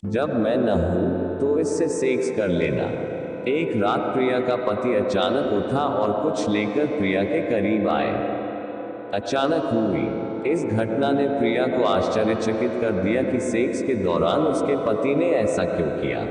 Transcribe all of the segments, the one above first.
जब मैं न हूं तो इससे सेक्स कर लेना। एक रात प्रिया का पति अचानक उठा और कुछ लेकर प्रिया के करीब आए। अचानक हुई इस घटना ने प्रिया को आश्चर्यचकित कर दिया कि सेक्स के दौरान उसके पति ने ऐसा क्यों किया।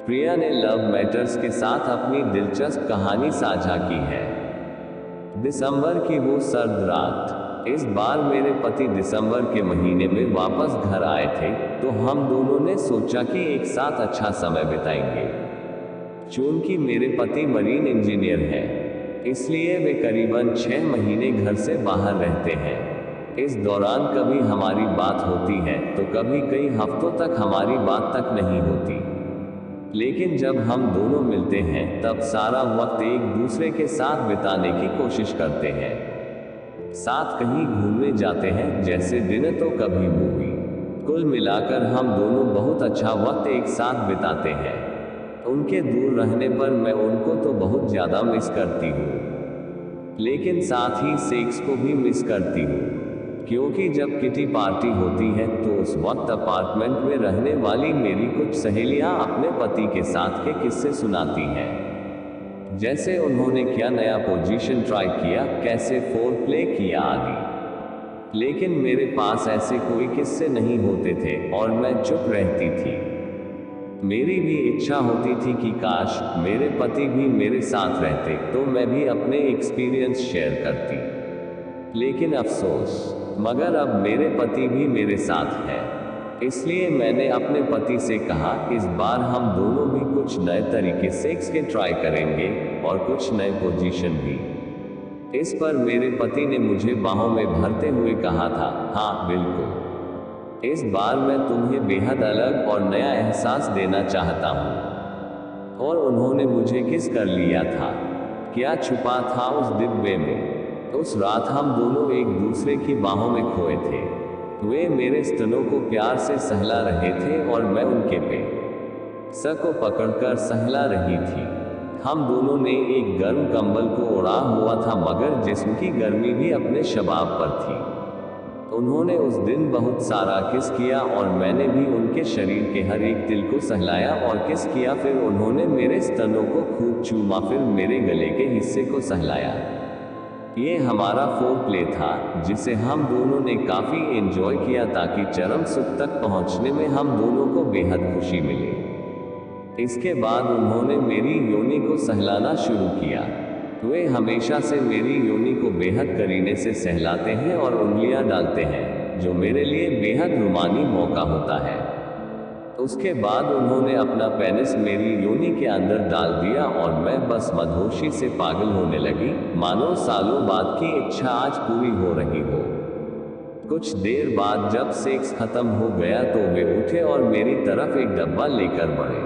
प्रिया ने लव मैटर्स के साथ अपनी दिलचस्प कहानी साझा की है। दिसंबर की वो सर्द रात। इस बार मेरे पति दिसंबर के महीने में वापस घर आए थे, तो हम दोनों ने सोचा कि एक साथ अच्छा समय बिताएंगे। चूंकि मेरे पति मरीन इंजीनियर हैं, इसलिए वे करीबन 6 महीने घर से बाहर रहते हैं। इस दौरान कभी हमारी बात होती है तो कभी कई हफ्तों तक हमारी बात तक नहीं होती। लेकिन जब हम दोनों मिलते हैं तब सारा वक्त एक दूसरे के साथ बिताने की कोशिश करते हैं। साथ कहीं घूमने जाते हैं, जैसे डिनर तो कभी मूवी। कुल मिलाकर हम दोनों बहुत अच्छा वक्त एक साथ बिताते हैं। उनके दूर रहने पर मैं उनको तो बहुत ज़्यादा मिस करती हूँ, लेकिन साथ ही सेक्स को भी मिस करती हूँ, क्योंकि जब किटी पार्टी होती है तो उस वक्त अपार्टमेंट में रहने वाली मेरी कुछ सहेलियां अपने पति के साथ के किस्से सुनाती हैं, जैसे उन्होंने क्या नया पोजीशन ट्राई किया, कैसे फोर प्ले किया आदि। लेकिन मेरे पास ऐसे कोई किस्से नहीं होते थे और मैं चुप रहती थी। मेरी भी इच्छा होती थी कि काश मेरे पति भी मेरे साथ रहते तो मैं भी अपने एक्सपीरियंस शेयर करती। लेकिन अफसोस, मगर अब मेरे पति भी मेरे साथ हैं। इसलिए मैंने अपने पति से कहा, इस बार हम दोनों भी कुछ नए तरीके सेक्स के ट्राई करेंगे और कुछ नए पोजीशन भी। इस पर मेरे पति ने मुझे बाहों में भरते हुए कहा था, हाँ बिल्कुल, इस बार मैं तुम्हें बेहद अलग और नया एहसास देना चाहता हूँ। और उन्होंने मुझे किस कर लिया था। क्या छुपा था उस डिब्बे में? उस रात हम दोनों एक दूसरे की बाहों में खोए थे। वे मेरे स्तनों को प्यार से सहला रहे थे और मैं उनके पे सर को पकड़कर सहला रही थी। हम दोनों ने एक गर्म कंबल को ओढ़ा हुआ था, मगर जिस्म की गर्मी भी अपने शबाब पर थी। उन्होंने उस दिन बहुत सारा किस किया और मैंने भी उनके शरीर के हर एक तिल को सहलाया और किस किया। फिर उन्होंने मेरे स्तनों को खूब चूमा, फिर मेरे गले के हिस्से को सहलाया। ये हमारा फोर प्ले था, जिसे हम दोनों ने काफी एंजॉय किया, ताकि चरम सुख तक पहुंचने में हम दोनों को बेहद खुशी मिले। इसके बाद उन्होंने मेरी योनि को सहलाना शुरू किया। वे हमेशा से मेरी योनि को बेहद करीने से सहलाते हैं और उंगलियां डालते हैं, जो मेरे लिए बेहद रोमानी मौका होता है। उसके बाद उन्होंने अपना पेनिस मेरी योनि के अंदर डाल दिया और मैं बस मदहोशी से पागल होने लगी, मानो सालों बाद की इच्छा आज पूरी हो रही हो। कुछ देर बाद जब सेक्स खत्म हो गया तो वे उठे और मेरी तरफ एक डब्बा लेकर बढ़े।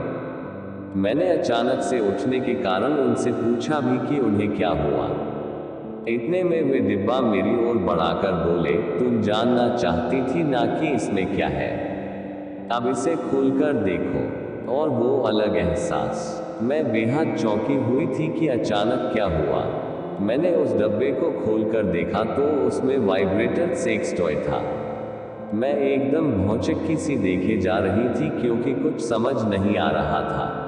मैंने अचानक से उठने के कारण उनसे पूछा भी कि उन्हें क्या हुआ। इतने में वे डिब्बा मेरी ओर बढ़ाकर बोले, तुम जानना चाहती थी ना कि इसमें क्या है? अब इसे खोलकर देखो। और वो अलग एहसास। मैं बेहद चौंकी हुई थी कि अचानक क्या हुआ। मैंने उस डब्बे को खोलकर देखा तो उसमें वाइब्रेटर सेक्स टॉय था। मैं एकदम भौचक्की सी देखे जा रही थी, क्योंकि कुछ समझ नहीं आ रहा था।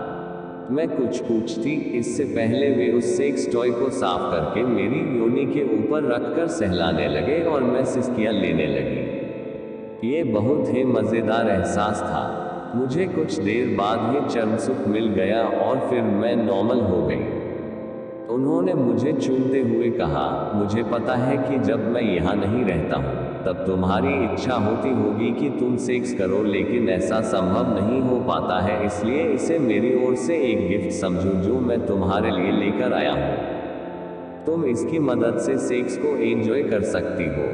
मैं कुछ पूछती इससे पहले वे उस सेक्स टॉय को साफ करके मेरी योनि के ऊपर रखकर सहलाने लगे और मैं सिसकियां लेने लगी। ये बहुत ही मज़ेदार एहसास था। मुझे कुछ देर बाद ही चरम सुख मिल गया और फिर मैं नॉर्मल हो गई। उन्होंने मुझे चूमते हुए कहा, मुझे पता है कि जब मैं यहाँ नहीं रहता हूँ तब तुम्हारी इच्छा होती होगी कि तुम सेक्स करो, लेकिन ऐसा संभव नहीं हो पाता है, इसलिए इसे मेरी ओर से एक गिफ्ट समझो जो मैं तुम्हारे लिए लेकर आया हूँ। तुम इसकी मदद से सेक्स को एंजॉय कर सकती हो।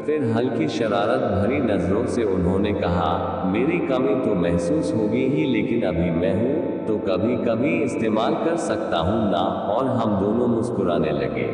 फिर हल्की शरारत भरी नजरों से उन्होंने कहा, मेरी कमी तो महसूस होगी ही, लेकिन अभी मैं हूँ तो कभी कभी इस्तेमाल कर सकता हूँ ना। और हम दोनों मुस्कुराने लगे।